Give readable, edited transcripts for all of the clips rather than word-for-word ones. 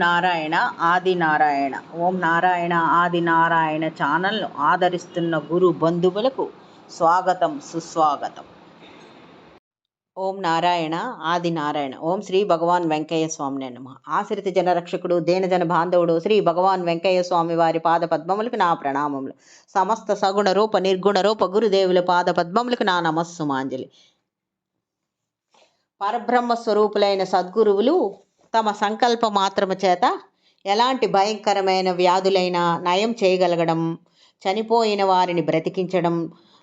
నారాయణ ఆది నారాయణ. ఓం నారాయణ ఆది నారాయణ ఛానల్ను ఆదరిస్తున్న గురు బంధువులకు స్వాగతం, సుస్వాగతం. ఓం నారాయణ ఆది నారాయణ. ఓం శ్రీ భగవాన్ వెంకయ్య స్వామి నమః. ఆశ్రిత జనరక్షకుడు, దేనజన బాంధవుడు శ్రీ భగవాన్ వెంకయ్య స్వామి వారి పాద పద్మములకు నా ప్రణామములు. సమస్త సగుణ రూప నిర్గుణ రూప గురుదేవుల పాద పద్మములకు నా నమస్సుమాంజలి. పరబ్రహ్మ స్వరూపులైన సద్గురువులు తమ సంకల్ప మాత్రము చేత ఎలాంటి భయంకరమైన వ్యాధులైనా నయం చేయగలగడం, చనిపోయిన వారిని బ్రతికించడం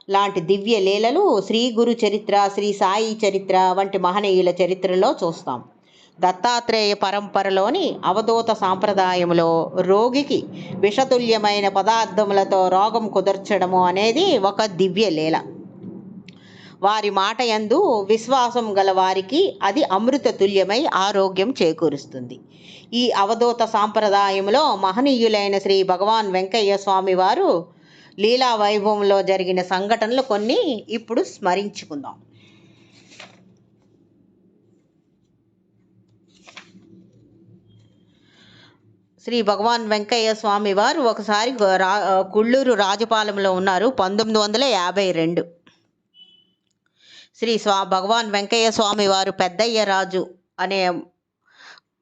లాంటి దివ్య లీలలు శ్రీ గురు చరిత్ర, శ్రీ సాయి చరిత్ర వంటి మహనీయుల చరిత్రలో చూస్తాం. దత్తాత్రేయ పరంపరలోని అవధూత సాంప్రదాయంలో రోగికి విషతుల్యమైన పదార్థములతో రోగం కుదర్చడము అనేది ఒక దివ్య లీల. వారి మాట యందు విశ్వాసం గల వారికి అది అమృత తుల్యమై ఆరోగ్యం చేకూరుస్తుంది. ఈ అవధూత సాంప్రదాయంలో మహనీయులైన శ్రీ భగవాన్ వెంకయ్య స్వామి వారు లీలా వైభవంలో జరిగిన సంఘటనలు కొన్ని ఇప్పుడు స్మరించుకుందాం. శ్రీ భగవాన్ వెంకయ్య స్వామి వారు ఒకసారి కుళ్ళూరు రాజపాలెంలో ఉన్నారు. 1952 శ్రీ భగవాన్ వెంకయ్య స్వామి వారు పెద్దయ్య రాజు అనే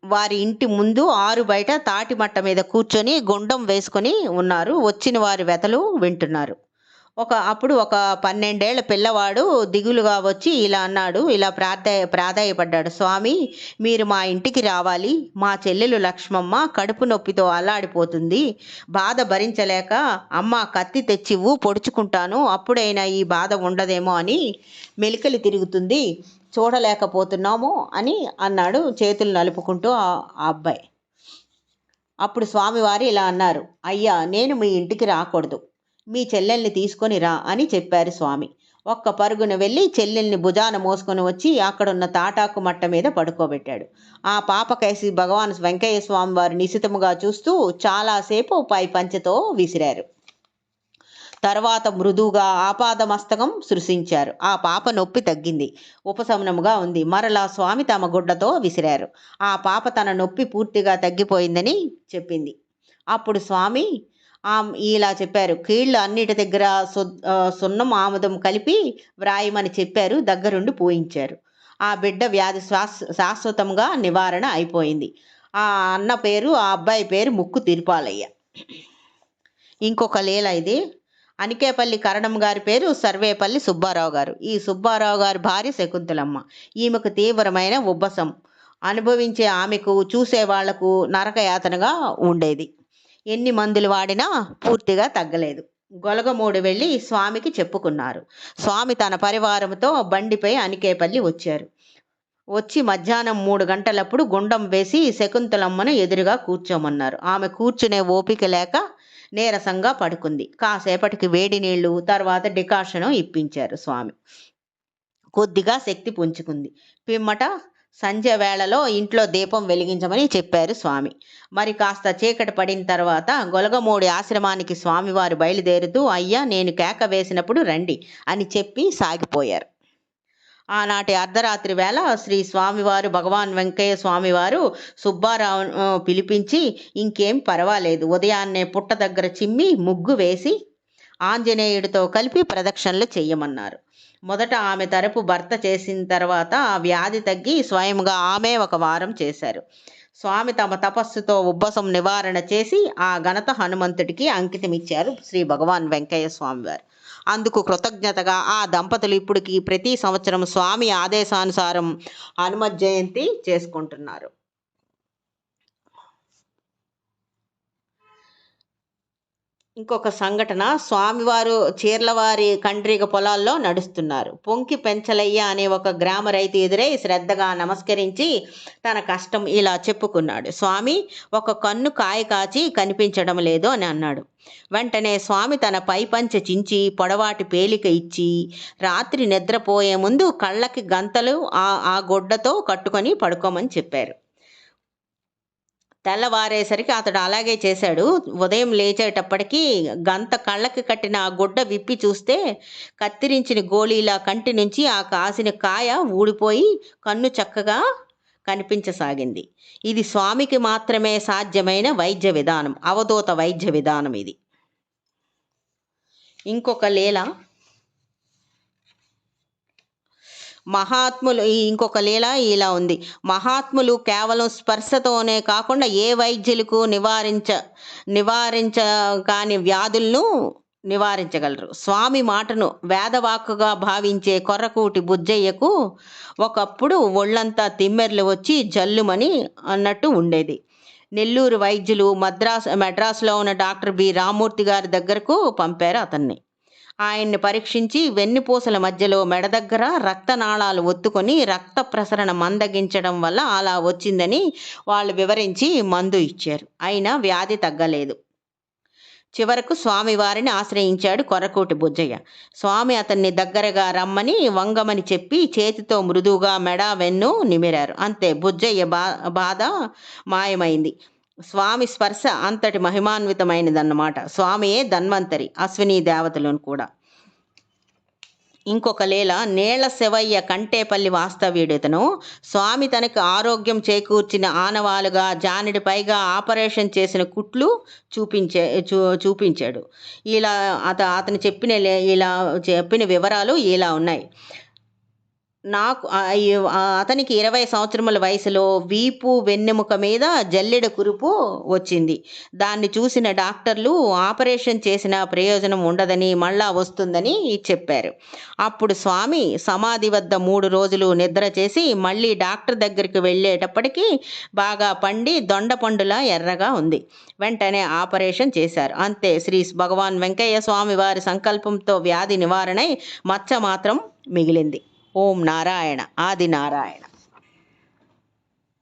వారి ఇంటి ముందు ఆరు బయట తాటి మట్ట మీద కూర్చొని గుండం వేసుకొని ఉన్నారు. వచ్చిన వారి వెతలు వింటున్నారు. అప్పుడు ఒక 12 ఏళ్ల పిల్లవాడు దిగులుగా వచ్చి ఇలా అన్నాడు, ఇలా ప్రాధాయపడ్డాడు. స్వామి, మీరు మా ఇంటికి రావాలి. మా చెల్లెలు లక్ష్మమ్మ కడుపు నొప్పితో అల్లాడిపోతుంది. బాధ భరించలేక అమ్మ కత్తి తెచ్చివ్వు, పొడుచుకుంటాను, అప్పుడైనా ఈ బాధ ఉండదేమో అని మెలికలు తిరుగుతుంది, చూడలేకపోతున్నాము అని అన్నాడు, చేతులు నలుపుకుంటూ ఆ అబ్బాయి. అప్పుడు స్వామివారు ఇలా అన్నారు, అయ్యా, నేను మీ ఇంటికి రాకూడదు, మీ చెల్లెల్ని తీసుకొని రా అని చెప్పారు స్వామి. ఒక్క పరుగున వెళ్ళి చెల్లెల్ని భుజాన మోసుకొని వచ్చి అక్కడున్న తాటాకు మట్ట మీద పడుకోబెట్టాడు. ఆ పాపకేసి భగవాన్ వెంకయ్య స్వామి వారు నిశితముగా చూస్తూ చాలాసేపు పై పంచెతో విసిరారు. తర్వాత మృదువుగా ఆపాదమస్తకం సృశించారు. ఆ పాప నొప్పి తగ్గింది, ఉపశమనముగా ఉంది. మరలా స్వామి తమ గుడ్డతో విసిరారు. ఆ పాప తన నొప్పి పూర్తిగా తగ్గిపోయిందని చెప్పింది. అప్పుడు స్వామి ఇలా చెప్పారు, కీళ్ళు అన్నిటి దగ్గర సున్నం ఆముదం కలిపి వ్రాయమని చెప్పారు. దగ్గరుండి పూయించారు. ఆ బిడ్డ వ్యాధి శాశ్వతంగా నివారణ అయిపోయింది. ఆ అబ్బాయి పేరు ముక్కు తిరుపాలయ్య. ఇంకొక లీల ఇది. అనికేపల్లి కరణం గారి పేరు సర్వేపల్లి సుబ్బారావు గారు. ఈ సుబ్బారావు గారి భార్య శకుంతలమ్మ. ఈమెకు తీవ్రమైన ఉబ్బసం అనుభవించే ఆమెకు చూసే వాళ్లకు నరకయాతనగా ఉండేది. ఎన్ని మందులు వాడినా పూర్తిగా తగ్గలేదు. గొలగమూడి వెళ్ళి స్వామికి చెప్పుకున్నారు. స్వామి తన పరివారంతో బండిపై అనికేపల్లి వచ్చారు. వచ్చి మధ్యాహ్నం 3 గంటలప్పుడు గుండం వేసి శకుంతలమ్మను ఎదురుగా కూర్చోమన్నారు. ఆమె కూర్చునే ఓపిక లేక నీరసంగా పడుకుంది. కాసేపటికి వేడి నీళ్లు, తర్వాత డికాషను ఇప్పించారు స్వామి. కొద్దిగా శక్తి పుంజుకుంది. పిమ్మట సంధ్య వేళలో ఇంట్లో దీపం వెలిగించమని చెప్పారు స్వామి. మరి కాస్త చీకటి పడిన తర్వాత గొలగమూడి ఆశ్రమానికి స్వామివారు బయలుదేరుతూ, అయ్యా, నేను కేక వేసినప్పుడు రండి అని చెప్పి సాగిపోయారు. ఆనాటి అర్ధరాత్రి వేళ శ్రీ స్వామివారు భగవాన్ వెంకయ్య స్వామివారు సుబ్బారావు పిలిపించి, ఇంకేం పర్వాలేదు, ఉదయాన్నే పుట్ట దగ్గర చిమ్మి ముగ్గు వేసి ఆంజనేయుడితో కలిపి ప్రదక్షిణలు చెయ్యమన్నారు. మొదట ఆమె తరపు భర్త చేసిన తర్వాత ఆ వ్యాధి తగ్గి స్వయంగా ఆమె 1 వారం చేశారు. స్వామి తమ తపస్సుతో ఉబ్బసం నివారణ చేసి ఆ ఘనత హనుమంతుడికి అంకితమిచ్చారు శ్రీ భగవాన్ వెంకయ్య స్వామి వారు. అందుకు కృతజ్ఞతగా ఆ దంపతులు ఇప్పటికి ప్రతి సంవత్సరం స్వామి ఆదేశానుసారం హనుమత్ జయంతి చేసుకుంటున్నారు. ఇంకొక సంఘటన. స్వామివారు చీర్లవారి కండ్రిగ పొలాల్లో నడుస్తున్నారు. పొంకి పెంచలయ్య అనే ఒక గ్రామ రైతు ఎదురై శ్రద్ధగా నమస్కరించి తన కష్టం ఇలా చెప్పుకున్నాడు. స్వామి, ఒక కన్ను కాయ కాచి కనిపించడం లేదు అని అన్నాడు. వెంటనే స్వామి తన పై పంచె చించి పొడవాటి పేలిక ఇచ్చి రాత్రి నిద్రపోయే ముందు కళ్ళకి గంతలు ఆ గుడ్డతో కట్టుకొని పడుకోమని చెప్పారు. తెల్లవారేసరికి అతడు అలాగే చేశాడు. ఉదయం లేచేటప్పటికీ గంత కళ్ళకి కట్టిన ఆ గుడ్డ విప్పి చూస్తే కత్తిరించిన గోళీలా కంటి నుంచి ఆ కాసిన కాయ ఊడిపోయి కన్ను చక్కగా కనిపించసాగింది. ఇది స్వామికి మాత్రమే సాధ్యమైన వైద్య విధానం, అవధూత వైద్య విధానం ఇది. ఇంకొక లీల ఇంకొక లీల ఇలా ఉంది. మహాత్ములు కేవలం స్పర్శతోనే కాకుండా ఏ వైద్యులకు నివారించ కాని వ్యాధులను నివారించగలరు. స్వామి మాటను వేదవాక్కుగా భావించే కొర్రకూటి బుజ్జయ్యకు ఒకప్పుడు ఒళ్ళంతా తిమ్మెర్లు వచ్చి జల్లుమని అన్నట్టు ఉండేది. నెల్లూరు వైద్యులు మెడ్రాస్లో ఉన్న డాక్టర్ బి రామూర్తి గారి దగ్గరకు పంపారు అతన్ని. ఆయన్ని పరీక్షించి వెన్నుపూసల మధ్యలో మెడ దగ్గర రక్తనాళాలు ఒత్తుకొని రక్త ప్రసరణ మందగించడం వల్ల అలా వచ్చిందని వాళ్ళు వివరించి మందు ఇచ్చారు. అయినా వ్యాధి తగ్గలేదు. చివరకు స్వామివారిని ఆశ్రయించాడు కొర్రకూటి బుజ్జయ్య. స్వామి అతన్ని దగ్గరగా రమ్మని వంగమని చెప్పి చేతితో మృదువుగా మెడ వెన్ను నిమిరారు. అంతే, బుజ్జయ్య బాధ మాయమైంది. స్వామి స్పర్శ అంతటి మహిమాన్వితమైనదన్నమాట. స్వామియే ధన్వంతరి, అశ్విని దేవతలను కూడా. ఇంకొక లీల, నేళ్ల శివయ్య కంటేపల్లి వాస్తవ్యుడితను. స్వామి తనకు ఆరోగ్యం చేకూర్చిన ఆనవాలుగా జానెడి పైగా ఆపరేషన్ చేసిన కుట్లు చూపించాడు. అతను చెప్పిన వివరాలు ఇలా ఉన్నాయి. అతనికి 20 సంవత్సరముల వయసులో వీపు వెన్నెముక మీద జల్లెడ కురుపు వచ్చింది. దాన్ని చూసిన డాక్టర్లు ఆపరేషన్ చేసిన ప్రయోజనం ఉండదని, మళ్ళా వస్తుందని చెప్పారు. అప్పుడు స్వామి సమాధి వద్ద 3 రోజులు నిద్ర చేసి మళ్ళీ డాక్టర్ దగ్గరికి వెళ్ళేటప్పటికీ బాగా పండి దొండపండులా ఎర్రగా ఉంది. వెంటనే ఆపరేషన్ చేశారు. అంతే, శ్రీ భగవాన్ వెంకయ్య స్వామి వారి సంకల్పంతో వ్యాధి నివారణై మచ్చ మాత్రం మిగిలింది. ఓం నారాయణ. ఆది నారాయణ.